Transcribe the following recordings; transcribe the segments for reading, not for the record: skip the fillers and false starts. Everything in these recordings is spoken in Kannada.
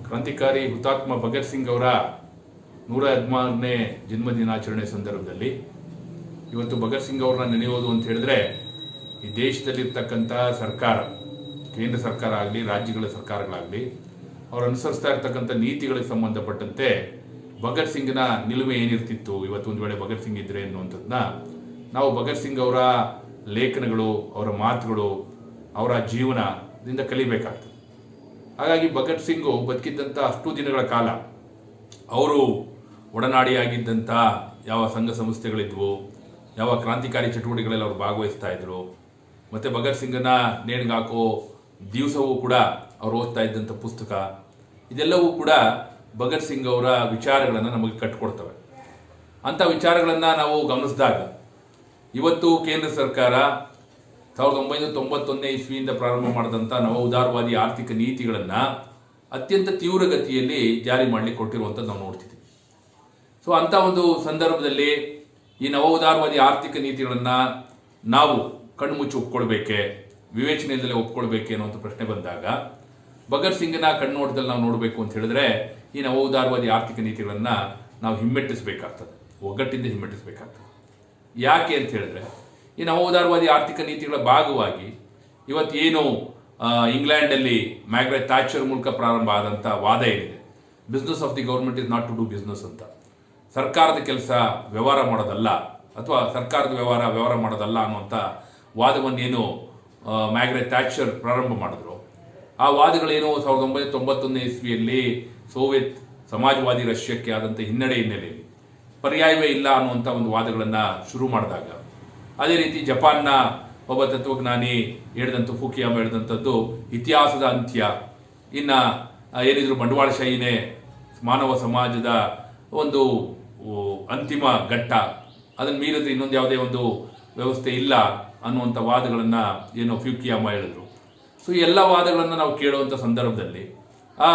ಕ್ರಾಂತಿಕಾರಿ ಹುತಾತ್ಮ ಭಗತ್ ಸಿಂಗ್ ಅವರ 116ನೇ ಜನ್ಮದಿನಾಚರಣೆ ಸಂದರ್ಭದಲ್ಲಿ ಇವತ್ತು ಭಗತ್ ಸಿಂಗ್ ಅವರನ್ನ ನೆನೆಯೋದು ಅಂತ ಹೇಳಿದ್ರೆ ಈ ದೇಶದಲ್ಲಿರ್ತಕ್ಕಂಥ ಸರ್ಕಾರ, ಕೇಂದ್ರ ಸರ್ಕಾರ ಆಗಲಿ, ರಾಜ್ಯಗಳ ಸರ್ಕಾರಗಳಾಗಲಿ, ಅವರು ಅನುಸರಿಸ್ತಾ ಇರ್ತಕ್ಕಂಥ ನೀತಿಗಳಿಗೆ ಸಂಬಂಧಪಟ್ಟಂತೆ ಭಗತ್ ಸಿಂಗ್ನ ನಿಲುಮೆ ಏನಿರ್ತಿತ್ತು, ಇವತ್ತು ಒಂದು ವೇಳೆ ಭಗತ್ ಸಿಂಗ್ ಇದ್ರೆ ಅನ್ನುವಂಥದ್ದನ್ನ ನಾವು ಭಗತ್ ಸಿಂಗ್ ಅವರ ಲೇಖನಗಳು, ಅವರ ಮಾತುಗಳು, ಅವರ ಜೀವನದಿಂದ ಕಲಿಬೇಕಾಗ್ತದೆ. ಹಾಗಾಗಿ ಭಗತ್ ಸಿಂಗು ಬದುಕಿದ್ದಂಥ ಅಷ್ಟು ದಿನಗಳ ಕಾಲ ಅವರು ಒಡನಾಡಿಯಾಗಿದ್ದಂಥ ಯಾವ ಸಂಘ ಸಂಸ್ಥೆಗಳಿದ್ವು, ಯಾವ ಕ್ರಾಂತಿಕಾರಿ ಚಟುವಟಿಕೆಗಳಲ್ಲಿ ಅವರು ಭಾಗವಹಿಸ್ತಾ ಇದ್ರು, ಮತ್ತು ಭಗತ್ ಸಿಂಗನ ನೇಣಿಗಾಕೋ ದಿವಸವೂ ಕೂಡ ಅವರು ಓದ್ತಾ ಇದ್ದಂಥ ಪುಸ್ತಕ, ಇದೆಲ್ಲವೂ ಕೂಡ ಭಗತ್ ಸಿಂಗ್ ಅವರ ವಿಚಾರಗಳನ್ನು ನಮಗೆ ಕಟ್ಟಿಕೊಡ್ತವೆ. ಅಂಥ ವಿಚಾರಗಳನ್ನು ನಾವು ಗಮನಿಸಿದಾಗ ಇವತ್ತು ಕೇಂದ್ರ ಸರ್ಕಾರ 1991ನೇ ಇಸ್ವಿಯಿಂದ ಪ್ರಾರಂಭ ಮಾಡಿದಂಥ ನವ ಉದಾರವಾದಿ ಆರ್ಥಿಕ ನೀತಿಗಳನ್ನು ಅತ್ಯಂತ ತೀವ್ರಗತಿಯಲ್ಲಿ ಜಾರಿ ಮಾಡಲಿಕ್ಕೆ ಕೊಟ್ಟಿರುವಂಥದ್ದು ನಾವು ನೋಡ್ತಿದ್ದೀವಿ. ಸೊ ಅಂಥ ಒಂದು ಸಂದರ್ಭದಲ್ಲಿ ಈ ನವ ಉದಾರವಾದಿ ಆರ್ಥಿಕ ನೀತಿಗಳನ್ನು ನಾವು ಕಣ್ಮುಚ್ಚಿ ಒಪ್ಕೊಳ್ಬೇಕೆ, ವಿವೇಚನೆಯಿಂದಲೇ ಒಪ್ಕೊಳ್ಬೇಕೆ ಅನ್ನುವಂಥ ಪ್ರಶ್ನೆ ಬಂದಾಗ ಭಗತ್ ಸಿಂಗ್ನ ಕಣ್ಣೋಟದಲ್ಲಿ ನಾವು ನೋಡಬೇಕು ಅಂತ ಹೇಳಿದ್ರೆ ಈ ನವ ಉದಾರವಾದಿ ಆರ್ಥಿಕ ನೀತಿಗಳನ್ನು ನಾವು ಹಿಮ್ಮೆಟ್ಟಿಸಬೇಕಾಗ್ತದೆ, ಒಗ್ಗಟ್ಟಿಂದ ಹಿಮ್ಮೆಟ್ಟಿಸಬೇಕಾಗ್ತದೆ. ಯಾಕೆ ಅಂತ ಹೇಳಿದ್ರೆ ಈ ನವ ಉದಾರವಾದಿ ಆರ್ಥಿಕ ನೀತಿಗಳ ಭಾಗವಾಗಿ ಇವತ್ತೇನು ಇಂಗ್ಲೆಂಡಲ್ಲಿ ಮ್ಯಾಗ್ರೆಟ್ ಥ್ಯಾಚರ್ ಮೂಲಕ ಪ್ರಾರಂಭ ಆದಂಥ ವಾದ ಏನಿದೆ, business of the government is not to do business ಅಂತ, ಸರ್ಕಾರದ ಕೆಲಸ ವ್ಯವಹಾರ ಮಾಡೋದಲ್ಲ ಅಥವಾ ಸರ್ಕಾರದ ವ್ಯವಹಾರ ಮಾಡೋದಲ್ಲ ಅನ್ನುವಂಥ ವಾದವನ್ನೇನು ಮ್ಯಾಗ್ರೆಟ್ ಥ್ಯಾಚರ್ ಪ್ರಾರಂಭ ಮಾಡಿದ್ರು, ಆ ವಾದಗಳೇನು 1991ನೇ ಇಸ್ವಿಯಲ್ಲಿ ಸೋವಿಯತ್ ಸಮಾಜವಾದಿ ರಷ್ಯಕ್ಕೆ ಆದಂಥ ಹಿನ್ನೆಲೆಯಲ್ಲಿ ಪರ್ಯಾಯವೇ ಇಲ್ಲ ಅನ್ನುವಂಥ ಒಂದು ವಾದಗಳನ್ನು ಶುರು ಮಾಡಿದಾಗ, ಅದೇ ರೀತಿ ಜಪಾನ್ನ ಒಬ್ಬ ತತ್ವಜ್ಞಾನಿ ಹೇಳಿದಂಥ ಫುಕಿಯಾಮ ಹೇಳಿದಂಥದ್ದು ಇತಿಹಾಸದ ಅಂತ್ಯ, ಇನ್ನು ಏನಿದ್ರು ಬಂಡವಾಳಶಾಹಿನೇ ಮಾನವ ಸಮಾಜದ ಒಂದು ಅಂತಿಮ ಘಟ್ಟ, ಅದನ್ನು ಮೀರಿದ್ರೆ ಇನ್ನೊಂದು ಯಾವುದೇ ಒಂದು ವ್ಯವಸ್ಥೆ ಇಲ್ಲ ಅನ್ನುವಂಥ ವಾದಗಳನ್ನು ಏನೋ ಫುಕಿಯಾಮ ಹೇಳಿದ್ರು. ಸೊ ಈ ಎಲ್ಲ ವಾದಗಳನ್ನು ನಾವು ಕೇಳುವಂಥ ಸಂದರ್ಭದಲ್ಲಿ ಆ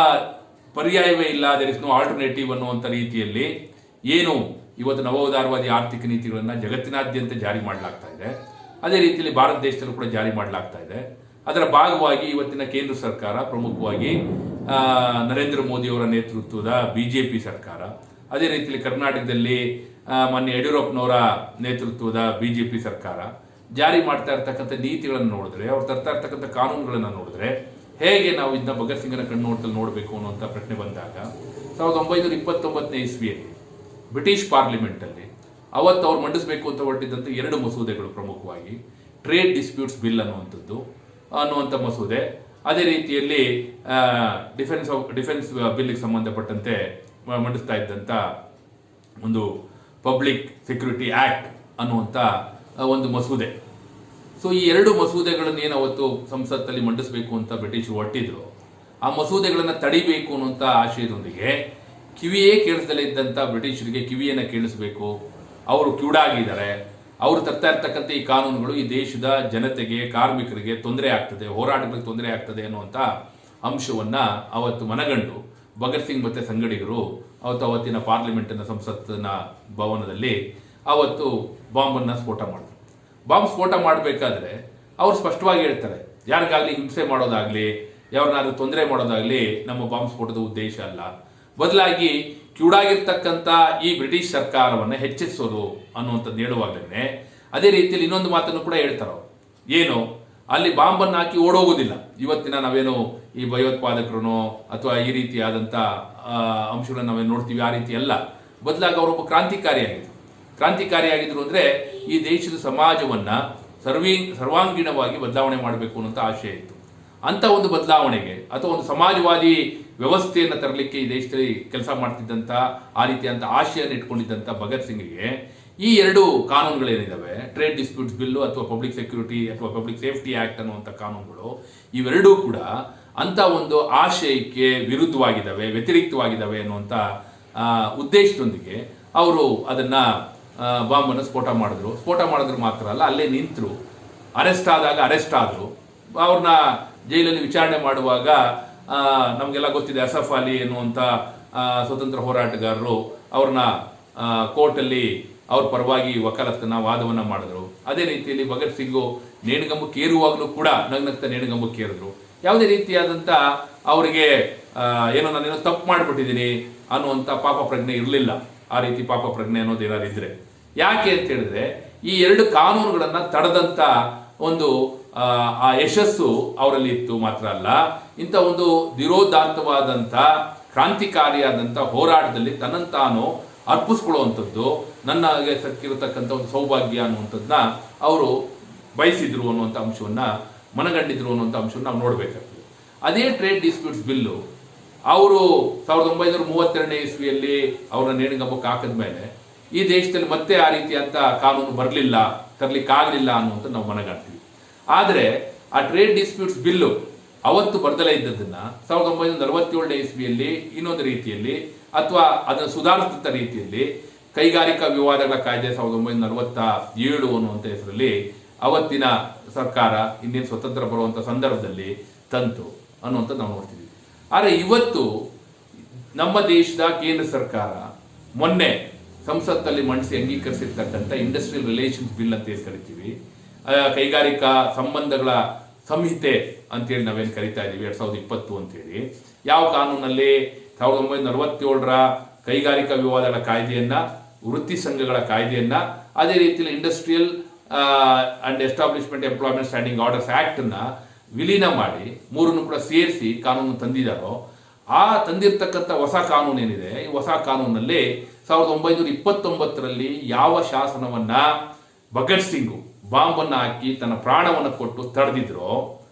ಪರ್ಯಾಯವೇ ಇಲ್ಲ, ದೇರ್ ಇಸ್ ನೋ ಆಲ್ಟರ್ನೇಟಿವ್ ಅನ್ನುವಂಥ ರೀತಿಯಲ್ಲಿ ಏನು ಇವತ್ತು ನವ ಉದಾರವಾದಿ ಆರ್ಥಿಕ ನೀತಿಗಳನ್ನು ಜಗತ್ತಿನಾದ್ಯಂತ ಜಾರಿ ಮಾಡಲಾಗ್ತಾ ಇದೆ, ಅದೇ ರೀತಿಯಲ್ಲಿ ಭಾರತ ದೇಶದಲ್ಲೂ ಕೂಡ ಜಾರಿ ಮಾಡಲಾಗ್ತಾ ಇದೆ. ಅದರ ಭಾಗವಾಗಿ ಇವತ್ತಿನ ಕೇಂದ್ರ ಸರ್ಕಾರ, ಪ್ರಮುಖವಾಗಿ ನರೇಂದ್ರ ಮೋದಿಯವರ ನೇತೃತ್ವದ BJP ಸರ್ಕಾರ, ಅದೇ ರೀತಿಯಲ್ಲಿ ಕರ್ನಾಟಕದಲ್ಲಿ ಮಾನ್ಯ ಯಡಿಯೂರಪ್ಪನವರ ನೇತೃತ್ವದ BJP ಸರ್ಕಾರ ಜಾರಿ ಮಾಡ್ತಾ ಇರ್ತಕ್ಕಂಥ ನೀತಿಗಳನ್ನು ನೋಡಿದ್ರೆ, ಅವ್ರು ತರ್ತಾ ಇರ್ತಕ್ಕಂಥ ಕಾನೂನುಗಳನ್ನು ನೋಡಿದ್ರೆ ಹೇಗೆ ನಾವು ಇದನ್ನ ಭಗತ್ ಸಿಂಗನ ಕಣ್ಣೋಟದಲ್ಲಿ ನೋಡಬೇಕು ಅನ್ನುವಂಥ ಪ್ರಶ್ನೆ ಬಂದಾಗ 1929ನೇ ಇಸ್ವಿಯಲ್ಲಿ ಬ್ರಿಟಿಷ್ ಪಾರ್ಲಿಮೆಂಟಲ್ಲಿ ಅವತ್ತು ಅವ್ರು ಮಂಡಿಸಬೇಕು ಅಂತ ಹೊರಟಿದ್ದಂಥ 2 ಮಸೂದೆಗಳು, ಪ್ರಮುಖವಾಗಿ ಟ್ರೇಡ್ ಡಿಸ್ಪ್ಯೂಟ್ಸ್ ಬಿಲ್ ಅನ್ನುವಂಥ ಮಸೂದೆ, ಅದೇ ರೀತಿಯಲ್ಲಿ ಡಿಫೆನ್ಸ್ ಬಿಲ್ಗೆ ಸಂಬಂಧಪಟ್ಟಂತೆ ಮಂಡಿಸ್ತಾ ಇದ್ದಂಥ ಒಂದು ಪಬ್ಲಿಕ್ ಸೆಕ್ಯೂರಿಟಿ ಆಕ್ಟ್ ಅನ್ನುವಂಥ ಒಂದು ಮಸೂದೆ. ಸೊ ಈ 2 ಮಸೂದೆಗಳನ್ನು ಏನು ಅವತ್ತು ಸಂಸತ್ತಲ್ಲಿ ಮಂಡಿಸಬೇಕು ಅಂತ ಬ್ರಿಟಿಷರು ಹೊರಟಿದ್ರು, ಆ ಮಸೂದೆಗಳನ್ನು ತಡಿಬೇಕು ಅನ್ನುವಂಥ ಆಶಯದೊಂದಿಗೆ ಕಿವಿಯೇ ಕೇಳಿಸದಲ್ಲೇ ಇದ್ದಂಥ ಬ್ರಿಟಿಷರಿಗೆ ಕಿವಿಯನ್ನು ಕೇಳಿಸಬೇಕು, ಅವರು ಕಿವುಡಾಗಿದ್ದಾರೆ, ಅವರು ತರ್ತಾ ಇರ್ತಕ್ಕಂಥ ಈ ಕಾನೂನುಗಳು ಈ ದೇಶದ ಜನತೆಗೆ, ಕಾರ್ಮಿಕರಿಗೆ ತೊಂದರೆ ಆಗ್ತದೆ, ಹೋರಾಟಗಳಿಗೆ ತೊಂದರೆ ಆಗ್ತದೆ ಅನ್ನುವಂಥ ಅಂಶವನ್ನು ಅವತ್ತು ಮನಗಂಡು ಭಗತ್ ಸಿಂಗ್ ಮತ್ತು ಸಂಗಡಿಗರು ಅವತ್ತಿನ ಪಾರ್ಲಿಮೆಂಟಿನ ಸಂಸತ್ತಿನ ಭವನದಲ್ಲಿ ಅವತ್ತು ಬಾಂಬನ್ನು ಸ್ಫೋಟ ಮಾಡಿದ್ರು. ಬಾಂಬ್ ಸ್ಫೋಟ ಮಾಡಬೇಕಾದ್ರೆ ಅವ್ರು ಸ್ಪಷ್ಟವಾಗಿ ಹೇಳ್ತಾರೆ, ಯಾರಿಗಾಗಲಿ ಹಿಂಸೆ ಮಾಡೋದಾಗಲಿ, ಯಾರನ್ನಾದ್ರೂ ತೊಂದರೆ ಮಾಡೋದಾಗಲಿ ನಮ್ಮ ಬಾಂಬ್ ಸ್ಫೋಟದ ಉದ್ದೇಶ ಅಲ್ಲ, ಬದಲಾಗಿ ಕಿವುಡಾಗಿರ್ತಕ್ಕಂಥ ಈ ಬ್ರಿಟಿಷ್ ಸರ್ಕಾರವನ್ನು ಹೆಚ್ಚಿಸೋದು ಅನ್ನುವಂಥದ್ದು ಹೇಳುವಾಗಲೇ ಅದೇ ರೀತಿಯಲ್ಲಿ ಇನ್ನೊಂದು ಮಾತನ್ನು ಕೂಡ ಹೇಳ್ತಾರೆ, ಏನು ಅಲ್ಲಿ ಬಾಂಬನ್ನು ಹಾಕಿ ಓಡೋಗೋದಿಲ್ಲ. ಇವತ್ತಿನ ನಾವೇನು ಈ ಭಯೋತ್ಪಾದಕರನೋ ಅಥವಾ ಈ ರೀತಿಯಾದಂಥ ಅಂಶಗಳನ್ನು ನಾವೇನು ನೋಡ್ತೀವಿ, ಆ ರೀತಿ ಅಲ್ಲ, ಬದಲಾಗಿ ಅವರೊಬ್ಬ ಕ್ರಾಂತಿಕಾರಿಯಾಗಿದ್ರು ಅಂದರೆ ಈ ದೇಶದ ಸಮಾಜವನ್ನು ಸರ್ವಾಂಗೀಣವಾಗಿ ಬದಲಾವಣೆ ಮಾಡಬೇಕು ಅನ್ನೋಂಥ ಆಶಯ ಇತ್ತು. ಅಂಥ ಒಂದು ಬದಲಾವಣೆಗೆ ಅಥವಾ ಒಂದು ಸಮಾಜವಾದಿ ವ್ಯವಸ್ಥೆಯನ್ನು ತರಲಿಕ್ಕೆ ಈ ದೇಶದಲ್ಲಿ ಕೆಲಸ ಮಾಡ್ತಿದ್ದಂಥ ಆ ರೀತಿಯಂಥ ಆಶೆಯನ್ನು ಇಟ್ಕೊಂಡಿದ್ದಂಥ ಭಗತ್ ಸಿಂಗ್ಗೆ ಈ 2 ಕಾನೂನುಗಳೇನಿದ್ದಾವೆ, ಟ್ರೇಡ್ ಡಿಸ್ಪ್ಯೂಟ್ಸ್ ಬಿಲ್ಲು ಅಥವಾ ಪಬ್ಲಿಕ್ ಸೆಕ್ಯೂರಿಟಿ ಅಥವಾ ಪಬ್ಲಿಕ್ ಸೇಫ್ಟಿ ಆಕ್ಟ್ ಅನ್ನುವಂಥ ಕಾನೂನುಗಳು, ಇವೆರಡೂ ಕೂಡ ಅಂಥ ಒಂದು ಆಶಯಕ್ಕೆ ವಿರುದ್ಧವಾಗಿದ್ದಾವೆ, ವ್ಯತಿರಿಕ್ತವಾಗಿದ್ದಾವೆ ಅನ್ನುವಂಥ ಉದ್ದೇಶದೊಂದಿಗೆ ಅವರು ಅದನ್ನು ಬಾಂಬನ್ನು ಸ್ಫೋಟ ಮಾಡಿದ್ರು ಮಾತ್ರ ಅಲ್ಲ, ಅಲ್ಲೇ ನಿಂತರು, ಅರೆಸ್ಟ್ ಆದರು. ಅವ್ರನ್ನ ಜೈಲಲ್ಲಿ ವಿಚಾರಣೆ ಮಾಡುವಾಗ ನಮಗೆಲ್ಲ ಗೊತ್ತಿದೆ, ಅಸಫ್ ಅಲಿ ಎನ್ನುವಂಥ ಸ್ವತಂತ್ರ ಹೋರಾಟಗಾರರು ಅವ್ರನ್ನ ಕೋರ್ಟಲ್ಲಿ ಅವ್ರ ಪರವಾಗಿ ವಕಾಲತ್ತನ್ನ ವಾದವನ್ನು ಮಾಡಿದ್ರು. ಅದೇ ರೀತಿಯಲ್ಲಿ ಭಗತ್ ಸಿಂಗು ನೇಣಿಗಂಬಕ್ಕೆ ಏರುವಾಗಲೂ ಕೂಡ ನಗ್ನಗ್ತಾ ನೇಣಿಗಂಬಕ್ಕೆ ಏರಿದ್ರು. ಯಾವುದೇ ರೀತಿಯಾದಂಥ ಅವರಿಗೆ ಏನೋ ನಾನೇನೋ ತಪ್ಪು ಮಾಡಿಬಿಟ್ಟಿದ್ದೀನಿ ಅನ್ನುವಂಥ ಪಾಪ ಪ್ರಜ್ಞೆ ಇರಲಿಲ್ಲ. ಆ ರೀತಿ ಪಾಪ ಪ್ರಜ್ಞೆ ಅನ್ನೋದು ಏನಾದ್ರು ಇದ್ರೆ ಯಾಕೆ ಅಂತ ಹೇಳಿದ್ರೆ ಈ ಎರಡು ಕಾನೂನುಗಳನ್ನ ತಡೆದಂತ ಒಂದು ಆ ಯಶಸ್ಸು ಅವರಲ್ಲಿ ಇತ್ತು. ಮಾತ್ರ ಅಲ್ಲ, ಇಂಥ ಒಂದು ಧಿರೋದಾತ್ತವಾದಂಥ ಕ್ರಾಂತಿಕಾರಿಯಾದಂಥ ಹೋರಾಟದಲ್ಲಿ ತನ್ನನ್ನು ತಾನು ಅರ್ಪಿಸ್ಕೊಳ್ಳುವಂಥದ್ದು ನನಗೆ ಸಕ್ಕಿರತಕ್ಕಂಥ ಒಂದು ಸೌಭಾಗ್ಯ ಅನ್ನುವಂಥದ್ದನ್ನ ಅವರು ಬಯಸಿದ್ರು ಅನ್ನುವಂಥ ಅಂಶವನ್ನ ಮನಗಂಡಿದ್ರು ಅನ್ನುವಂಥ ಅಂಶವನ್ನು ನಾವು ನೋಡಬೇಕಾಗ್ತದೆ. ಅದೇ ಟ್ರೇಡ್ ಡಿಸ್ಪ್ಯೂಟ್ಸ್ ಬಿಲ್ಲು ಅವರು 1932ನೇ ಇಸ್ವಿಯಲ್ಲಿ ಅವ್ರನ್ನ ನೇಣಿಗಂಬಕ್ಕೆ ಹಾಕಿದ ಮೇಲೆ ಈ ದೇಶದಲ್ಲಿ ಮತ್ತೆ ಆ ರೀತಿಯಂತ ಕಾನೂನು ಬರಲಿಲ್ಲ, ತರಲಿಕ್ಕಾಗಲಿಲ್ಲ ಅನ್ನುವಂಥ ನಾವು ಮನಗಾಣ್ತೀವಿ. ಆದರೆ ಆ ಟ್ರೇಡ್ ಡಿಸ್ಪ್ಯೂಟ್ಸ್ ಬಿಲ್ಲು ಅವತ್ತು ಬರ್ದಲೇ ಇದ್ದದನ್ನ 1947ನೇ ಇಸ್ವಿಯಲ್ಲಿ ಇನ್ನೊಂದು ರೀತಿಯಲ್ಲಿ ಅಥವಾ ಅದನ್ನು ಸುಧಾರಿಸಿದ ರೀತಿಯಲ್ಲಿ ಕೈಗಾರಿಕಾ ವಿವಾದಗಳ ಕಾಯ್ದೆ 1947 ಅನ್ನುವಂಥ ಹೆಸರಲ್ಲಿ ಅವತ್ತಿನ ಸರ್ಕಾರ ಇನ್ನೇನು ಸ್ವತಂತ್ರ ಬರುವಂಥ ಸಂದರ್ಭದಲ್ಲಿ ತಂತು ಅನ್ನುವಂಥದ್ದು ನಾವು ನೋಡ್ತೀವಿ. ಆದರೆ ಇವತ್ತು ನಮ್ಮ ದೇಶದ ಕೇಂದ್ರ ಸರ್ಕಾರ ಮೊನ್ನೆ ಸಂಸತ್ತಲ್ಲಿ ಮಂಡಿಸಿ ಅಂಗೀಕರಿಸಿರ್ತಕ್ಕಂಥ ಇಂಡಸ್ಟ್ರಿಯಲ್ ರಿಲೇಷನ್ಸ್ ಬಿಲ್ ಅಂತ ಏನು ಕರಿತೀವಿ, ಕೈಗಾರಿಕಾ ಸಂಬಂಧಗಳ ಸಂಹಿತೆ ಅಂತೇಳಿ ನಾವೇನು ಕರಿತಾ ಇದ್ದೀವಿ 2020 ಅಂತೇಳಿ, ಯಾವ ಕಾನೂನಲ್ಲಿ 1947ರ ಕೈಗಾರಿಕಾ ವಿವಾದಗಳ ಕಾಯ್ದೆಯನ್ನ, ವೃತ್ತಿ ಸಂಘಗಳ ಕಾಯ್ದೆಯನ್ನ, ಅದೇ ರೀತಿಯಲ್ಲಿ industrial and establishment employment standing orders act ಅನ್ನ ವಿಲೀನ ಮಾಡಿ ಮೂರನ್ನು ಕೂಡ ಸೇರಿಸಿ ಕಾನೂನು ತಂದಿದ್ದಾರೋ, ಆ ತಂದಿರತಕ್ಕಂಥ ಹೊಸ ಕಾನೂನು ಏನಿದೆ, ಈ ಹೊಸ ಕಾನೂನಲ್ಲಿ 1929ರಲ್ಲಿ ಯಾವ ಶಾಸನವನ್ನ ಭಗತ್ ಸಿಂಗ್ ಬಾಂಬನ್ನು ಹಾಕಿ ತನ್ನ ಪ್ರಾಣವನ್ನು ಕೊಟ್ಟು ತಡೆದಿದ್ರೋ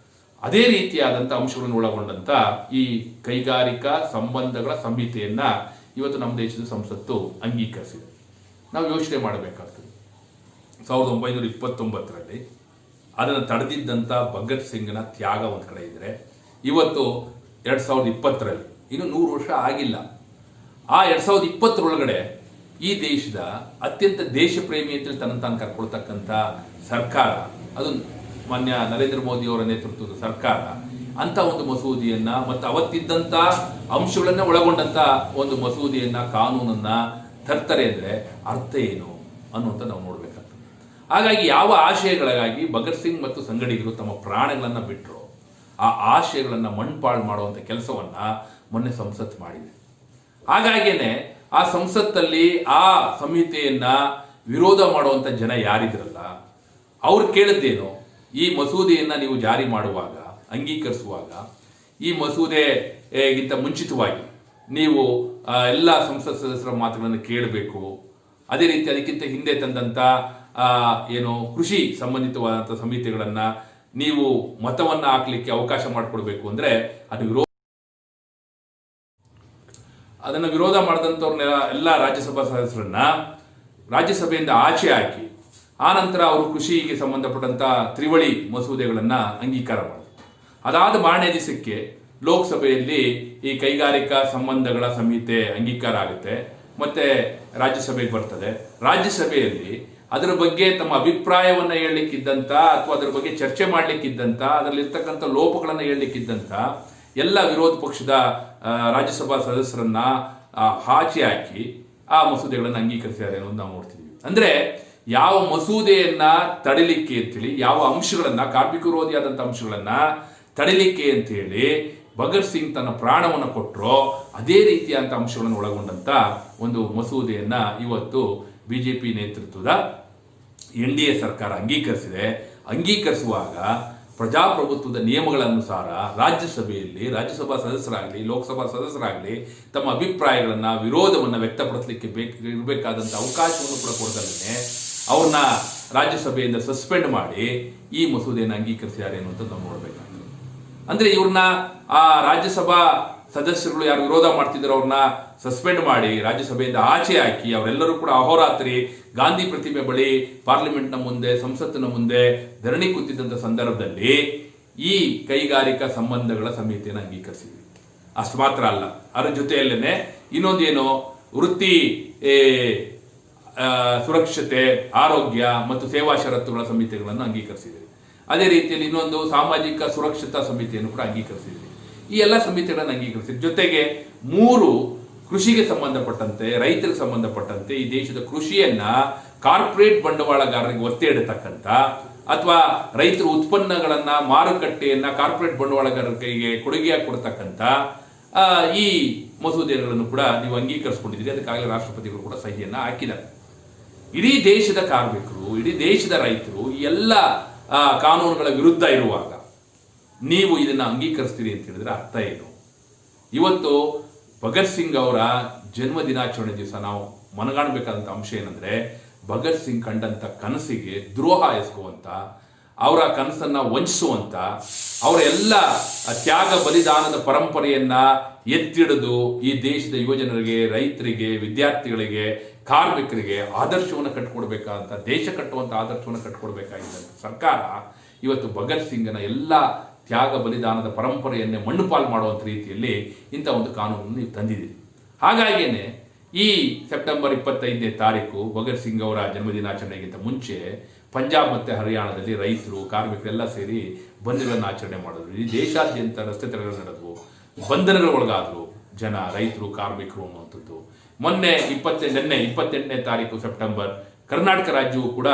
ಅದೇ ರೀತಿಯಾದಂಥ ಅಂಶಗಳನ್ನು ಒಳಗೊಂಡಂತ ಈ ಕೈಗಾರಿಕಾ ಸಂಬಂಧಗಳ ಸಂಹಿತೆಯನ್ನ ಇವತ್ತು ನಮ್ಮ ದೇಶದ ಸಂಸತ್ತು ಅಂಗೀಕರಿಸಿದೆ. ನಾವು ಯೋಚನೆ ಮಾಡಬೇಕಾಗ್ತದೆ. 1929ರಲ್ಲಿ ಅದನ್ನು ತಡೆದಿದ್ದಂಥ ಭಗತ್ ಸಿಂಗ್ನ ತ್ಯಾಗ ಒಂದು ಕಡೆ ಇದ್ರೆ, ಇವತ್ತು 2020ರಲ್ಲಿ ಇನ್ನು 100 ವರ್ಷ ಆಗಿಲ್ಲ. ಆ 2020ರೊಳಗಡೆ ಈ ದೇಶದ ಅತ್ಯಂತ ದೇಶ ಪ್ರೇಮಿ ಅಂತೇಳಿ ತನ್ನ ತಾನು ಕರ್ಕೊಳ್ತಕ್ಕಂಥ ಸರ್ಕಾರ, ಅದು ಮಾನ್ಯ ನರೇಂದ್ರ ಮೋದಿ ಅವರ ನೇತೃತ್ವದ ಸರ್ಕಾರ, ಅಂತ ಒಂದು ಮಸೂದೆಯನ್ನ ಮತ್ತು ಅವತ್ತಿದ್ದಂಥ ಅಂಶಗಳನ್ನ ಒಳಗೊಂಡಂತ ಒಂದು ಮಸೂದೆಯನ್ನ, ಕಾನೂನನ್ನ ತರ್ತಾರೆ ಅಂದ್ರೆ ಅರ್ಥ ಏನು ಅನ್ನುವಂಥ ನಾವು ನೋಡ್ಬೇಕಾಗ್ತದೆ. ಹಾಗಾಗಿ ಯಾವ ಆಶಯಗಳಿಗಾಗಿ ಭಗತ್ ಸಿಂಗ್ ಮತ್ತು ಸಂಗಡಿಗರು ತಮ್ಮ ಪ್ರಾಣಗಳನ್ನ ಬಿಟ್ಟರು, ಆ ಆಶಯಗಳನ್ನ ಮಣ್ಪಾಳು ಮಾಡುವಂಥ ಕೆಲಸವನ್ನ ಮೊನ್ನೆ ಸಂಸತ್ ಮಾಡಿದೆ. ಹಾಗಾಗಿಯೇ ಆ ಸಂಸತ್ತಲ್ಲಿ ಆ ಸಂಹಿತೆಯನ್ನ ವಿರೋಧ ಮಾಡುವಂತ ಜನ ಯಾರಿದ್ರಲ್ಲ, ಅವ್ರು ಕೇಳಿದ್ದೇನು, ಈ ಮಸೂದೆಯನ್ನ ನೀವು ಜಾರಿ ಮಾಡುವಾಗ, ಅಂಗೀಕರಿಸುವಾಗ ಈ ಮಸೂದೆಗಿಂತ ಮುಂಚಿತವಾಗಿ ನೀವು ಎಲ್ಲ ಸಂಸತ್ ಸದಸ್ಯರ ಮಾತುಗಳನ್ನು ಕೇಳಬೇಕು. ಅದೇ ರೀತಿ ಅದಕ್ಕಿಂತ ಹಿಂದೆ ತಂದಂತ ಏನು ಕೃಷಿ ಸಂಬಂಧಿತವಾದಂಥ ಸಂಹಿತೆಗಳನ್ನ ನೀವು ಮತವನ್ನ ಹಾಕ್ಲಿಕ್ಕೆ ಅವಕಾಶ ಮಾಡಿಕೊಡ್ಬೇಕು ಅಂದ್ರೆ ಅದನ್ನು ವಿರೋಧ ಮಾಡಿದಂಥವ್ರನ್ನ ಎಲ್ಲ ರಾಜ್ಯಸಭಾ ಸದಸ್ಯರನ್ನ ರಾಜ್ಯಸಭೆಯಿಂದ ಆಚೆ ಹಾಕಿ ಆ ನಂತರ ಅವರು ಕೃಷಿಗೆ ಸಂಬಂಧಪಟ್ಟಂತ ತ್ರಿವಳಿ ಮಸೂದೆಗಳನ್ನ ಅಂಗೀಕಾರ ಮಾಡಿದ್ರು. ಅದಾದ ಮಾರನೇ ದಿವಸಕ್ಕೆ ಲೋಕಸಭೆಯಲ್ಲಿ ಈ ಕೈಗಾರಿಕಾ ಸಂಬಂಧಗಳ ಸಂಹಿತೆ ಅಂಗೀಕಾರ ಆಗುತ್ತೆ, ಮತ್ತೆ ರಾಜ್ಯಸಭೆಗೆ ಬರ್ತದೆ. ರಾಜ್ಯಸಭೆಯಲ್ಲಿ ಅದರ ಬಗ್ಗೆ ತಮ್ಮ ಅಭಿಪ್ರಾಯವನ್ನ ಹೇಳಲಿಕ್ಕಿದ್ದಂತ ಅಥವಾ ಅದರ ಬಗ್ಗೆ ಚರ್ಚೆ ಮಾಡ್ಲಿಕ್ಕಿದ್ದಂತ, ಅದರಲ್ಲಿ ಇರ್ತಕ್ಕಂಥ ಲೋಪಗಳನ್ನ ಹೇಳಲಿಕ್ಕಿದ್ದಂತ ಎಲ್ಲ ವಿರೋಧ ಪಕ್ಷದ ರಾಜ್ಯಸಭಾ ಸದಸ್ಯರನ್ನ ಆಚೆ ಹಾಕಿ ಆ ಮಸೂದೆಗಳನ್ನು ಅಂಗೀಕರಿಸಿದ್ದಾರೆ ಅನ್ನೋದು ನಾವು ನೋಡ್ತಿದ್ವಿ. ಅಂದ್ರೆ ಯಾವ ಮಸೂದೆಯನ್ನ ತಡಿಲಿಕ್ಕೆ ಅಂತೇಳಿ, ಯಾವ ಅಂಶಗಳನ್ನ, ಕಾರ್ಮಿಕ ವಿರೋಧಿಯಾದಂಥ ಅಂಶಗಳನ್ನ ತಡಿಲಿಕ್ಕೆ ಅಂತೇಳಿ ಭಗತ್ ಸಿಂಗ್ ತನ್ನ ಪ್ರಾಣವನ್ನು ಕೊಟ್ಟರೋ ಅದೇ ರೀತಿಯಾದಂಥ ಅಂಶಗಳನ್ನು ಒಳಗೊಂಡಂತ ಒಂದು ಮಸೂದೆಯನ್ನ ಇವತ್ತು ಬಿಜೆಪಿ ನೇತೃತ್ವದ NDA ಸರ್ಕಾರ ಅಂಗೀಕರಿಸಿದೆ. ಅಂಗೀಕರಿಸುವಾಗ ಪ್ರಜಾಪ್ರಭುತ್ವದ ನಿಯಮಗಳ ಅನುಸಾರ ರಾಜ್ಯಸಭೆಯಲ್ಲಿ ರಾಜ್ಯಸಭಾ ಸದಸ್ಯರಾಗಲಿ ಲೋಕಸಭಾ ಸದಸ್ಯರಾಗಲಿ ತಮ್ಮ ಅಭಿಪ್ರಾಯಗಳನ್ನ, ವಿರೋಧವನ್ನು ವ್ಯಕ್ತಪಡಿಸಲಿಕ್ಕೆ ಇರಬೇಕಾದಂಥ ಅವಕಾಶವನ್ನು ಕೂಡ ಕೊಡದಲ್ಲೇ ಅವ್ರನ್ನ ರಾಜ್ಯಸಭೆಯಿಂದ ಸಸ್ಪೆಂಡ್ ಮಾಡಿ ಈ ಮಸೂದೆಯನ್ನು ಅಂಗೀಕರಿಸಿದ್ದಾರೆ ಅನ್ನುವಂಥದ್ದು ನಾವು ನೋಡಬೇಕಾಗ್ತದೆ. ಅಂದ್ರೆ ಇವ್ರನ್ನ ಆ ರಾಜ್ಯಸಭಾ ಸದಸ್ಯರುಗಳು ಯಾರು ವಿರೋಧ ಮಾಡ್ತಿದ್ರು ಅವ್ರನ್ನ ಸಸ್ಪೆಂಡ್ ಮಾಡಿ ರಾಜ್ಯಸಭೆಯಿಂದ ಆಚೆ ಹಾಕಿ ಅವರೆಲ್ಲರೂ ಕೂಡ ಅಹೋರಾತ್ರಿ ಗಾಂಧಿ ಪ್ರತಿಮೆ ಬಳಿ ಪಾರ್ಲಿಮೆಂಟ್ನ ಮುಂದೆ, ಸಂಸತ್ತಿನ ಮುಂದೆ ಧರಣಿ ಕೂತಿದ್ದಂಥ ಸಂದರ್ಭದಲ್ಲಿ ಈ ಕೈಗಾರಿಕಾ ಸಂಬಂಧಗಳ ಸಂಹಿತೆಯನ್ನು ಅಂಗೀಕರಿಸಿದ್ವಿ. ಅಷ್ಟು ಮಾತ್ರ ಅಲ್ಲ, ಅದರ ಜೊತೆಯಲ್ಲೇನೆ ಇನ್ನೊಂದೇನು ವೃತ್ತಿ ಸುರಕ್ಷತೆ, ಆರೋಗ್ಯ ಮತ್ತು ಸೇವಾ ಷರತ್ತುಗಳ ಸಂಹಿತೆಗಳನ್ನು ಅಂಗೀಕರಿಸಿದ್ವಿ. ಅದೇ ರೀತಿಯಲ್ಲಿ ಇನ್ನೊಂದು ಸಾಮಾಜಿಕ ಸುರಕ್ಷತಾ ಸಮಿತಿಯನ್ನು ಕೂಡ ಅಂಗೀಕರಿಸಿದ್ವಿ. ಈ ಎಲ್ಲ ಸಂಹಿತೆಗಳನ್ನು ಅಂಗೀಕರಿಸಿದ್ವಿ. ಜೊತೆಗೆ 3 ಕೃಷಿಗೆ ಸಂಬಂಧಪಟ್ಟಂತೆ, ರೈತರಿಗೆ ಸಂಬಂಧಪಟ್ಟಂತೆ ಈ ದೇಶದ ಕೃಷಿಯನ್ನ ಕಾರ್ಪೊರೇಟ್ ಬಂಡವಾಳಗಾರರಿಗೆ ಒತ್ತೆ ಇಡತಕ್ಕಂಥ ಅಥವಾ ರೈತರ ಉತ್ಪನ್ನಗಳನ್ನ ಮಾರುಕಟ್ಟೆಯನ್ನ ಕಾರ್ಪೊರೇಟ್ ಬಂಡವಾಳಗಾರರಿಗೆ ಕೊಡುಗೆಯಾಗಿ ಕೊಡ್ತಕ್ಕಂಥ ಈ ಮಸೂದೆಗಳನ್ನು ಕೂಡ ನೀವು ಅಂಗೀಕರಿಸಿಕೊಂಡಿದ್ದೀರಿ. ಅದಕ್ಕಾಗಲೇ ರಾಷ್ಟ್ರಪತಿಗಳು ಕೂಡ ಸಹಿಯನ್ನ ಹಾಕಿದ್ದಾರೆ. ಇಡೀ ದೇಶದ ಕಾರ್ಮಿಕರು, ಇಡೀ ದೇಶದ ರೈತರು ಈ ಎಲ್ಲ ಕಾನೂನುಗಳ ವಿರುದ್ಧ ಇರುವಾಗ ನೀವು ಇದನ್ನ ಅಂಗೀಕರಿಸ್ತೀರಿ ಅಂತ ಹೇಳಿದ್ರೆ ಅರ್ಥ ಏನು? ಇವತ್ತು ಭಗತ್ ಸಿಂಗ್ ಅವರ ಜನ್ಮ ದಿನಾಚರಣೆ ದಿವಸ ನಾವು ಮನಗಾಣಬೇಕಾದಂಥ ಅಂಶ ಏನಂದ್ರೆ, ಭಗತ್ ಸಿಂಗ್ ಕಂಡಂತ ಕನಸಿಗೆ ದ್ರೋಹ ಎಸಗುವಂತ, ಅವರ ಕನಸನ್ನ ವಂಚಿಸುವಂತ, ಅವರ ಎಲ್ಲ ತ್ಯಾಗ ಬಲಿದಾನದ ಪರಂಪರೆಯನ್ನ ಎತ್ತಿಡಿದು ಈ ದೇಶದ ಯುವಜನರಿಗೆ, ರೈತರಿಗೆ, ವಿದ್ಯಾರ್ಥಿಗಳಿಗೆ, ಕಾರ್ಮಿಕರಿಗೆ ಆದರ್ಶವನ್ನು ಕಟ್ಕೊಡ್ಬೇಕಾದಂತ, ದೇಶ ಕಟ್ಟುವಂತ ಆದರ್ಶವನ್ನು ಕಟ್ಕೊಡ್ಬೇಕಾಗಿದ್ದಂತ ಸರ್ಕಾರ ಇವತ್ತು ಭಗತ್ ಸಿಂಗನ ಎಲ್ಲ ತ್ಯಾಗ ಬಲಿದಾನದ ಪರಂಪರೆಯನ್ನೇ ಮಣ್ಣುಪಾಲು ಮಾಡುವಂತ ರೀತಿಯಲ್ಲಿ ಇಂಥ ಒಂದು ಕಾನೂನನ್ನು ನೀವು ತಂದಿದ್ದೀರಿ. ಹಾಗಾಗಿಯೇ ಈ ಸೆಪ್ಟೆಂಬರ್ 25ನೇ ತಾರೀಕು ಭಗತ್ ಸಿಂಗ್ ಅವರ ಜನ್ಮದಿನಾಚರಣೆಗಿಂತ ಮುಂಚೆ ಪಂಜಾಬ್ ಮತ್ತು ಹರಿಯಾಣದಲ್ಲಿ ರೈತರು, ಕಾರ್ಮಿಕರೆಲ್ಲ ಸೇರಿ ಬಂದ್ಗಳನ್ನು ಆಚರಣೆ ಮಾಡಿದ್ರು. ಈ ದೇಶಾದ್ಯಂತ ರಸ್ತೆ ತಡೆಗಳು ನಡೆದವು, ಬಂಧನಗಳು ಒಳಗಾದರು ಜನ, ರೈತರು, ಕಾರ್ಮಿಕರು ಅನ್ನುವಂಥದ್ದು. ನಿನ್ನೆ 28ನೇ ತಾರೀಕು ಸೆಪ್ಟೆಂಬರ್ ಕರ್ನಾಟಕ ರಾಜ್ಯವು ಕೂಡ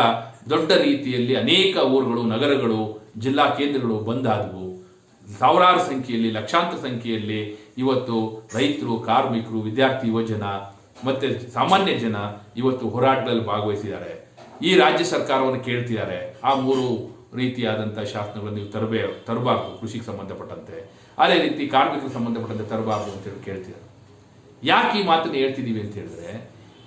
ದೊಡ್ಡ ರೀತಿಯಲ್ಲಿ ಅನೇಕ ಊರುಗಳು, ನಗರಗಳು, ಜಿಲ್ಲಾ ಕೇಂದ್ರಗಳು ಬಂದ್ ಆದವು. ಸಾವಿರಾರು ಸಂಖ್ಯೆಯಲ್ಲಿ, ಲಕ್ಷಾಂತರ ಸಂಖ್ಯೆಯಲ್ಲಿ ಇವತ್ತು ರೈತರು, ಕಾರ್ಮಿಕರು, ವಿದ್ಯಾರ್ಥಿ ಯುವಜನ ಮತ್ತೆ ಸಾಮಾನ್ಯ ಜನ ಇವತ್ತು ಹೋರಾಟಗಳಲ್ಲಿ ಭಾಗವಹಿಸಿದ್ದಾರೆ. ಈ ರಾಜ್ಯ ಸರ್ಕಾರವನ್ನು ಕೇಳ್ತಿದ್ದಾರೆ, ಆ 3 ರೀತಿಯಾದಂತಹ ಶಾಸನಗಳನ್ನು ನೀವು ತರಬಾರ್ದು ಕೃಷಿಗೆ ಸಂಬಂಧಪಟ್ಟಂತೆ, ಅದೇ ರೀತಿ ಕಾರ್ಮಿಕರಿಗೆ ಸಂಬಂಧಪಟ್ಟಂತೆ ತರಬಾರ್ದು ಅಂತ ಹೇಳಿ ಕೇಳ್ತಿದ್ದಾರೆ. ಯಾಕೆ ಈ ಮಾತನ್ನು ಹೇಳ್ತಿದ್ದೀವಿ ಅಂತ ಹೇಳಿದ್ರೆ,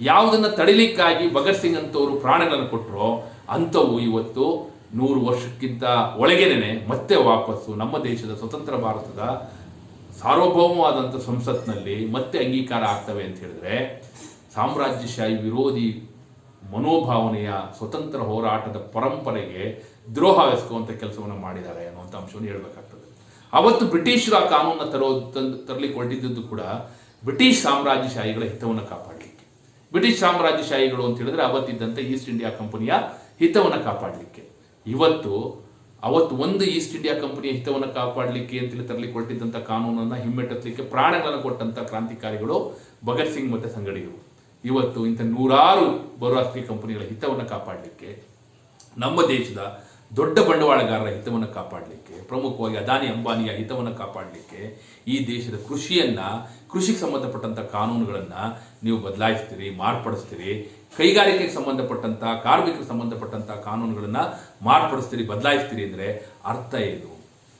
ಯಾವುದನ್ನ ತಡಿಲಿಕ್ಕಾಗಿ ಭಗತ್ ಸಿಂಗ್ ಅಂತವರು ಪ್ರಾಣಗಳನ್ನು ಕೊಟ್ಟರೋ ಅಂಥವು ಇವತ್ತು 100 ವರ್ಷಕ್ಕಿಂತ ಒಳಗೇನೆ ಮತ್ತೆ ವಾಪಸ್ಸು ನಮ್ಮ ದೇಶದ ಸ್ವತಂತ್ರ ಭಾರತದ ಸಾರ್ವಭೌಮವಾದಂಥ ಸಂಸತ್ನಲ್ಲಿ ಮತ್ತೆ ಅಂಗೀಕಾರ ಆಗ್ತವೆ ಅಂತ ಹೇಳಿದ್ರೆ, ಸಾಮ್ರಾಜ್ಯಶಾಹಿ ವಿರೋಧಿ ಮನೋಭಾವನೆಯ ಸ್ವತಂತ್ರ ಹೋರಾಟದ ಪರಂಪರೆಗೆ ದ್ರೋಹವೆಸಗುವಂಥ ಕೆಲಸವನ್ನು ಮಾಡಿದ್ದಾರೆ ಅನ್ನುವಂಥ ಅಂಶವನ್ನು ಹೇಳಬೇಕಾಗ್ತದೆ. ಅವತ್ತು ಬ್ರಿಟಿಷರು ಆ ಕಾನೂನನ್ನ ತರಲಿಕ್ಕೆ ಹೊರಟಿದ್ದು ಕೂಡ ಬ್ರಿಟಿಷ್ ಸಾಮ್ರಾಜ್ಯಶಾಹಿಗಳ ಹಿತವನ್ನು ಕಾಪಾಡಲಿಕ್ಕೆ. ಬ್ರಿಟಿಷ್ ಸಾಮ್ರಾಜ್ಯಶಾಹಿಗಳು ಅಂತ ಹೇಳಿದ್ರೆ ಅವತ್ತಿದ್ದಂಥ ಈಸ್ಟ್ ಇಂಡಿಯಾ ಕಂಪನಿಯ ಹಿತವನ್ನು ಕಾಪಾಡಲಿಕ್ಕೆ. ಅವತ್ತು ಒಂದು ಈಸ್ಟ್ ಇಂಡಿಯಾ ಕಂಪನಿಯ ಹಿತವನ್ನು ಕಾಪಾಡಲಿಕ್ಕೆ ಅಂತೇಳಿ ತರಲಿಕ್ಕೆ ಹೊರಟಿದ್ದಂಥ ಕಾನೂನನ್ನು ಹಿಮ್ಮೆಟ್ಟಲಿಕ್ಕೆ ಪ್ರಾಣಗಳನ್ನು ಕೊಟ್ಟಂಥ ಕ್ರಾಂತಿಕಾರಿಗಳು ಭಗತ್ ಸಿಂಗ್ ಮತ್ತು ಸಂಗಡಿಗರು. ಇವತ್ತು ಇಂಥ 100 ಬಹುರಾಷ್ಟ್ರೀಯ ಕಂಪನಿಗಳ ಹಿತವನ್ನು ಕಾಪಾಡಲಿಕ್ಕೆ, ನಮ್ಮ ದೇಶದ ದೊಡ್ಡ ಬಂಡವಾಳಗಾರರ ಹಿತವನ್ನು ಕಾಪಾಡಲಿಕ್ಕೆ, ಪ್ರಮುಖವಾಗಿ ಅದಾನಿ ಅಂಬಾನಿಯ ಹಿತವನ್ನು ಕಾಪಾಡಲಿಕ್ಕೆ ಈ ದೇಶದ ಕೃಷಿಗೆ ಸಂಬಂಧಪಟ್ಟಂಥ ಕಾನೂನುಗಳನ್ನು ನೀವು ಬದಲಾಯಿಸ್ತೀರಿ, ಮಾರ್ಪಡಿಸ್ತೀರಿ. ಕೈಗಾರಿಕೆಗೆ ಸಂಬಂಧಪಟ್ಟಂಥ, ಕಾರ್ಮಿಕರಿಗೆ ಸಂಬಂಧಪಟ್ಟಂಥ ಕಾನೂನುಗಳನ್ನು ಮಾರ್ಪಡಿಸ್ತೀರಿ, ಬದಲಾಯಿಸ್ತೀರಿ ಅಂದರೆ ಅರ್ಥ ಏನು?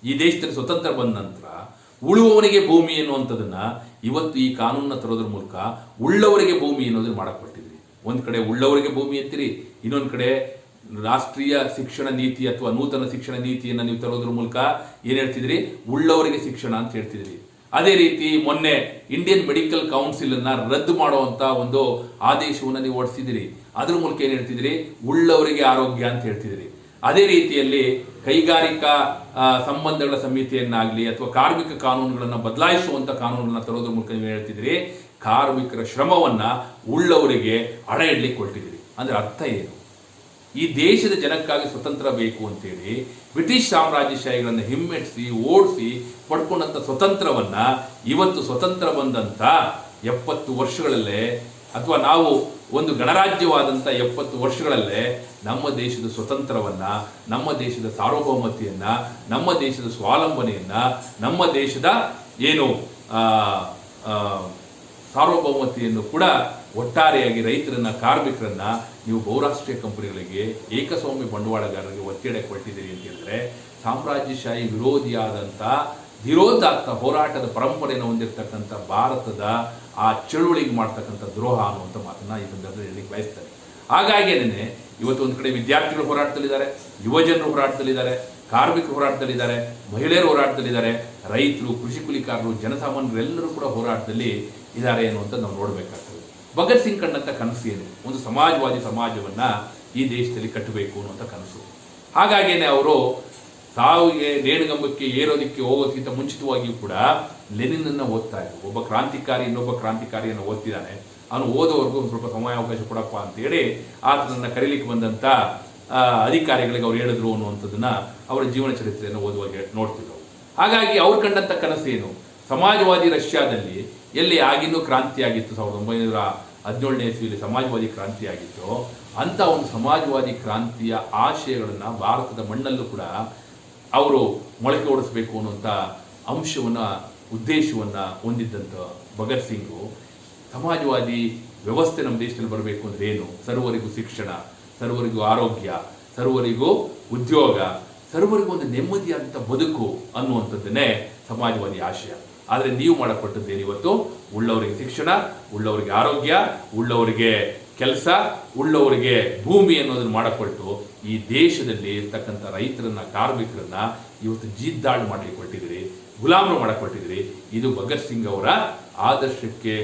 ಈ ದೇಶದಲ್ಲಿ ಸ್ವತಂತ್ರ ಬಂದ ನಂತರ ಉಳುವವನಿಗೆ ಭೂಮಿ ಎನ್ನುವಂಥದ್ದನ್ನ ಇವತ್ತು ಈ ಕಾನೂನನ್ನ ತರೋದ್ರ ಮೂಲಕ ಉಳ್ಳವರಿಗೆ ಭೂಮಿ ಅನ್ನೋದನ್ನ ಮಾಡಕ್ಕೊಟ್ಟಿದ್ರಿ. ಒಂದ್ ಕಡೆ ಉಳ್ಳವರಿಗೆ ಭೂಮಿ ಅಂತೀರಿ, ಇನ್ನೊಂದು ಕಡೆ ರಾಷ್ಟ್ರೀಯ ಶಿಕ್ಷಣ ನೀತಿ ಅಥವಾ ನೂತನ ಶಿಕ್ಷಣ ನೀತಿಯನ್ನು ನೀವು ತರೋದ್ರ ಮೂಲಕ ಏನ್ ಹೇಳ್ತಿದ್ರಿ, ಉಳ್ಳವರಿಗೆ ಶಿಕ್ಷಣ ಅಂತ ಹೇಳ್ತಿದ್ರಿ. ಅದೇ ರೀತಿ ಮೊನ್ನೆ ಇಂಡಿಯನ್ ಮೆಡಿಕಲ್ ಕೌನ್ಸಿಲ್ ಅನ್ನ ರದ್ದು ಮಾಡುವಂತ ಒಂದು ಆದೇಶವನ್ನು ನೀವು ಹೊರಡಿಸಿದಿರಿ. ಅದ್ರ ಮೂಲಕ ಏನ್ ಹೇಳ್ತಿದ್ರಿ, ಉಳ್ಳವರಿಗೆ ಆರೋಗ್ಯ ಅಂತ ಹೇಳ್ತಿದ್ರಿ. ಅದೇ ರೀತಿಯಲ್ಲಿ ಕೈಗಾರಿಕಾ ಸಂಬಂಧಗಳ ಸಮಿತಿಯನ್ನಾಗ್ಲಿ ಅಥವಾ ಕಾರ್ಮಿಕ ಕಾನೂನುಗಳನ್ನು ಬದಲಾಯಿಸುವಂತ ಕಾನೂನನ್ನ ತರೋದ್ರ ಮೂಲಕ ನೀವು ಹೇಳ್ತಿದ್ರಿ, ಕಾರ್ಮಿಕರ ಶ್ರಮವನ್ನ ಉಳ್ಳವರಿಗೆ ಹಣ ಇಡ್ಲಿಕ್ಕೆ ಕೊಟ್ಟಿದ್ರಿ. ಅಂದ್ರೆ ಅರ್ಥ ಏನು? ಈ ದೇಶದ ಜನಕ್ಕಾಗಿ ಸ್ವತಂತ್ರ ಬೇಕು ಅಂತೇಳಿ ಬ್ರಿಟಿಷ್ ಸಾಮ್ರಾಜ್ಯಶಾಹಿಗಳನ್ನು ಹಿಮ್ಮೆಟ್ಟಿಸಿ ಓಡಿಸಿ ಪಡ್ಕೊಂಡಂತ ಸ್ವತಂತ್ರವನ್ನ ಇವತ್ತು ಸ್ವತಂತ್ರ ಬಂದಂತ 70 ವರ್ಷಗಳಲ್ಲೇ ಅಥವಾ ನಾವು ಒಂದು ಗಣರಾಜ್ಯವಾದಂಥ 70 ವರ್ಷಗಳಲ್ಲೇ ನಮ್ಮ ದೇಶದ ಸ್ವತಂತ್ರವನ್ನ, ನಮ್ಮ ದೇಶದ ಸಾರ್ವಭೌಮತೆಯನ್ನ, ನಮ್ಮ ದೇಶದ ಸ್ವಾವಲಂಬನೆಯನ್ನ, ನಮ್ಮ ದೇಶದ ಏನು ಸಾರ್ವಭೌಮತೆಯನ್ನು ಕೂಡ ಒಟ್ಟಾರೆಯಾಗಿ ರೈತರನ್ನ, ಕಾರ್ಮಿಕರನ್ನ ನೀವು ಬಹುರಾಷ್ಟ್ರೀಯ ಕಂಪನಿಗಳಿಗೆ, ಏಕಸ್ವಾಮ್ಯ ಬಂಡವಾಳಗಾರರಿಗೆ ಒತ್ತಿಡಕ್ಕೆ ಕೊಟ್ಟಿದ್ದೀರಿ ಅಂತ ಹೇಳಿದ್ರೆ, ಸಾಮ್ರಾಜ್ಯಶಾಹಿ ವಿರೋಧಿಯಾದಂಥ ಧೀರೋದಾತ್ತ ಹೋರಾಟದ ಪರಂಪರೆಯನ್ನು ಹೊಂದಿರತಕ್ಕಂಥ ಭಾರತದ ಆ ಚಳುವಳಿಗೆ ಮಾಡ್ತಕ್ಕಂಥ ದ್ರೋಹ ಅನ್ನುವಂಥ ಮಾತನ್ನ ಈ ಸಂದರ್ಭದಲ್ಲಿ ಹೇಳಲಿಕ್ಕೆ ಬಯಸ್ತಾರೆ. ಹಾಗಾಗಿಯೇ ಇವತ್ತು ಒಂದು ಕಡೆ ವಿದ್ಯಾರ್ಥಿಗಳು ಹೋರಾಟದಲ್ಲಿದ್ದಾರೆ, ಯುವಜನರು ಹೋರಾಟದಲ್ಲಿದ್ದಾರೆ, ಕಾರ್ಮಿಕರು ಹೋರಾಟದಲ್ಲಿದ್ದಾರೆ, ಮಹಿಳೆಯರು ಹೋರಾಟದಲ್ಲಿದ್ದಾರೆ, ರೈತರು, ಕೃಷಿ ಕೂಲಿಕಾರರು, ಜನಸಾಮಾನ್ಯರೆಲ್ಲರೂ ಕೂಡ ಹೋರಾಟದಲ್ಲಿ ಇದ್ದಾರೆ ಅನ್ನುವಂಥ ನಾವು ನೋಡಬೇಕಾಗ್ತದೆ. ಭಗತ್ ಸಿಂಗ್ ಕಂಡಂಥ ಕನಸು ಏನು? ಒಂದು ಸಮಾಜವಾದಿ ಸಮಾಜವನ್ನ ಈ ದೇಶದಲ್ಲಿ ಕಟ್ಟಬೇಕು ಅನ್ನುವಂಥ ಕನಸು. ಹಾಗಾಗಿಯೇ ಅವರು ಸಾವಿಗೆ ನೇಣುಗಂಬಕ್ಕೆ ಏರೋದಕ್ಕೆ ಹೋಗೋದಕ್ಕಿಂತ ಮುಂಚಿತವಾಗಿಯೂ ಕೂಡ ಲೆನಿನನ್ನ ಓದ್ತಾ ಇದ್ರು. ಒಬ್ಬ ಕ್ರಾಂತಿಕಾರಿ ಇನ್ನೊಬ್ಬ ಕ್ರಾಂತಿಕಾರಿಯನ್ನು ಓದ್ತಿದ್ದಾನೆ, ಅವನು ಓದೋವರೆಗೂ ಒಂದು ಸ್ವಲ್ಪ ಸಮಯಾವಕಾಶ ಕೊಡಪ್ಪ ಅಂತೇಳಿ ಆತನನ್ನ ಕರೀಲಿಕ್ಕೆ ಬಂದಂಥ ಅಧಿಕಾರಿಗಳಿಗೆ ಅವ್ರು ಹೇಳಿದ್ರು ಅನ್ನುವಂಥದ್ದನ್ನ ಅವರ ಜೀವನ ಚರಿತ್ರೆಯನ್ನು ಓದುವಾಗ ನೋಡ್ತಿದ್ರು. ಹಾಗಾಗಿ ಅವ್ರು ಕಂಡಂಥ ಕನಸೇನು? ಸಮಾಜವಾದಿ ರಷ್ಯಾದಲ್ಲಿ ಎಲ್ಲಿ ಆಗಿನ್ನೂ ಕ್ರಾಂತಿ ಆಗಿತ್ತು, 1917ನೇ ಇಸ್ವಿಯಲ್ಲಿ ಸಮಾಜವಾದಿ ಕ್ರಾಂತಿ ಆಗಿತ್ತು, ಅಂತ ಒಂದು ಸಮಾಜವಾದಿ ಕ್ರಾಂತಿಯ ಆಶಯಗಳನ್ನ ಭಾರತದ ಮಣ್ಣಲ್ಲೂ ಕೂಡ ಅವರು ಮೊಳಕೆ ಓಡಿಸಬೇಕು ಅನ್ನುವಂಥ ಅಂಶವನ್ನ ಉದ್ದೇಶವನ್ನ ಹೊಂದಿದ್ದಂಥ ಭಗತ್ ಸಿಂಗು ಸಮಾಜವಾದಿ ವ್ಯವಸ್ಥೆ ನಮ್ಮ ದೇಶದಲ್ಲಿ ಬರಬೇಕು ಅಂದ್ರೆ ಏನು? ಸರ್ವರಿಗೂ ಶಿಕ್ಷಣ, ಸರ್ವರಿಗೂ ಆರೋಗ್ಯ, ಸರ್ವರಿಗೂ ಉದ್ಯೋಗ, ಸರ್ವರಿಗೂ ಒಂದು ನೆಮ್ಮದಿಯಾದಂಥ ಬದುಕು ಅನ್ನುವಂಥದ್ದನ್ನೇ ಸಮಾಜವಾದಿ ಆಶಯ. ಆದರೆ ನೀವು ಮಾಡಲ್ಪಟ್ಟದ್ದೇನು ಇವತ್ತು? ಉಳ್ಳವರಿಗೆ ಶಿಕ್ಷಣ, ಉಳ್ಳವರಿಗೆ ಆರೋಗ್ಯ, ಉಳ್ಳವರಿಗೆ ಕೆಲಸ, ಉಳ್ಳವರಿಗೆ ಭೂಮಿ ಅನ್ನೋದನ್ನು ಮಾಡಕೊಟ್ಟು ಈ ದೇಶದಲ್ಲಿ ಇರ್ತಕ್ಕಂಥ ರೈತರನ್ನ, ಕಾರ್ಮಿಕರನ್ನ ಇವತ್ತು ಜೀದ್ದಾಳು ಮಾಡಲಿಕ್ಕೆ ಕೊಟ್ಟಿದ್ದೀರಿ, ಗುಲಾಮರು ಮಾಡಕೊಟ್ಟಿದ್ದೀರಿ. ಇದು ಭಗತ್ ಸಿಂಗ್ ಅವರ ಆದರ್ಶಕ್ಕೆ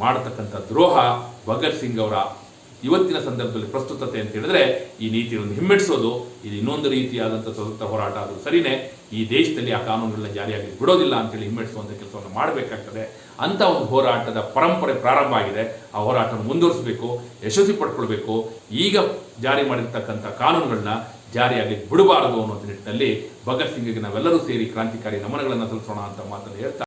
ಮಾಡತಕ್ಕಂಥ ದ್ರೋಹ. ಭಗತ್ ಸಿಂಗ್ ಅವರ ಇವತ್ತಿನ ಸಂದರ್ಭದಲ್ಲಿ ಪ್ರಸ್ತುತತೆ ಅಂತ ಹೇಳಿದ್ರೆ ಈ ನೀತಿಗಳನ್ನು ಹಿಮ್ಮೆಟ್ಟಿಸೋದು. ಇದು ಇನ್ನೊಂದು ರೀತಿಯಾದಂಥ ಸ್ವತಂತ್ರ ಹೋರಾಟ. ಅದು ಸರಿನೇ, ಈ ದೇಶದಲ್ಲಿ ಆ ಕಾನೂನುಗಳನ್ನ ಜಾರಿಯಾಗಿ ಬಿಡೋದಿಲ್ಲ ಅಂತೇಳಿ ಹಿಮ್ಮೆಟ್ಟಿಸುವಂಥ ಕೆಲಸವನ್ನು ಮಾಡಬೇಕಾಗ್ತದೆ. ಅಂತ ಒಂದು ಹೋರಾಟದ ಪರಂಪರೆ ಪ್ರಾರಂಭ ಆಗಿದೆ. ಆ ಹೋರಾಟವನ್ನು ಮುಂದುವರಿಸಬೇಕು, ಯಶಸ್ವಿ ಪಡ್ಕೊಳ್ಬೇಕು. ಈಗ ಜಾರಿ ಮಾಡಿರ್ತಕ್ಕಂಥ ಕಾನೂನುಗಳನ್ನ ಜಾರಿಯಾಗಿ ಬಿಡಬಾರದು ಅನ್ನೋ ನಿಟ್ಟಿನಲ್ಲಿ ಭಗತ್ ಸಿಂಗ್ಗೆ ನಾವೆಲ್ಲರೂ ಸೇರಿ ಕ್ರಾಂತಿಕಾರಿ ನಮನಗಳನ್ನು ಸಲ್ಲಿಸೋಣ ಅಂತ ಮಾತನ್ನು ಹೇಳ್ತಾ